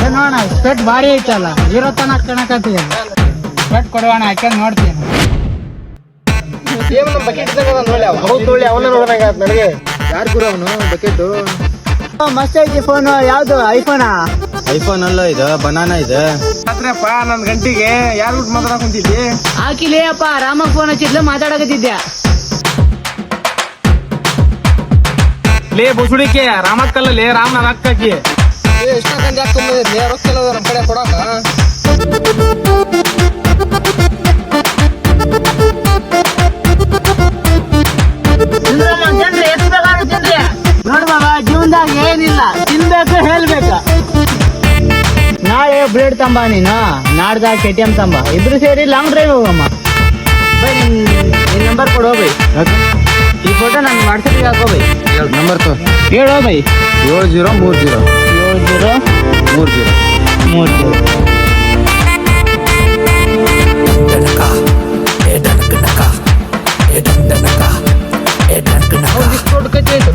ನೋಡೋಣ ಸ್ಪೆಟ್ ಭಾರಿ ಐತಲ್ಲ ಇರೋ ತನಕ ಕಣಕತ್ತೀವಿ ಸ್ಪೆಟ್ ಕೊಡುವಣ ಹಾಕ್ಯಂಡ್ ನೋಡ್ತೀನಿ ನನಗೆ ಯಾರು ಗುರು ಅವನು ಬಕೆಟ್ ಮಸ್ತ್ ಐತಿ ಫೋನ್ ಯಾವ್ದು ಐಫೋನ್ ಅಲ್ಲ ಇದು ಬನಾನಾ ಇದೆ ನನ್ ಗಂಟಿಗೆ ಯಾರು ಬಿಟ್ಟು ಮಾತಾಡಕ್ ಕುಂತಿದ್ದಿ ಹಾಕಿಲೇ ಅಪ್ಪ ರಾಮಗ್ ಫೋನ್ ಹಚ್ಚಿದ್ಲು ಮಾತಾಡಕತ್ತಿದ್ದೆ ಲೇ ಬುಸುಡಿಕೆ ರಾಮಕ್ಕಲ್ಲೇ ರಾಮನ ಅಕ್ಕಿ ಎಷ್ಟ ಗಂಟೆ ಹಾಕೊಂಡ್ಬಂದಿದ್ಲಿ ರೊಕ್ಕೆಲ್ಲ ನಮ್ ಕಡೆ ಕೊಡಾಕ ನೋಡ್ ಬಾಬಾ ಜೀವನದಾಗ ಏನಿಲ್ಲ ತಿನ್ಬೇಕು ಹೇಳ್ಬೇಕು ನಾಳೆ ಬ್ಲೇಡ್ ತಂಬ ನೀನು ನಾಡ್ದಾಗ KTM ತಂಬ ಇಬ್ರು ಸೇರಿ ಲಾಂಗ್ ಡ್ರೈವ್ ಹೋಗಮ್ಮ ಬೈ ನಿನ್ ನಂಬರ್ ಕೊಡೋ ಬೈ ಈ ಫೋಟೋ ನಾನು ವಾಟ್ಸಪ್ಗೆ ಹಾಕೋ ಬೈ ನಂಬರ್ ಹೇಳೋ ಬೈ 7030 7030 ಡಿಸ್ಕೌಂಟ್ ಕಟ್ಟಿ ಆಯ್ತು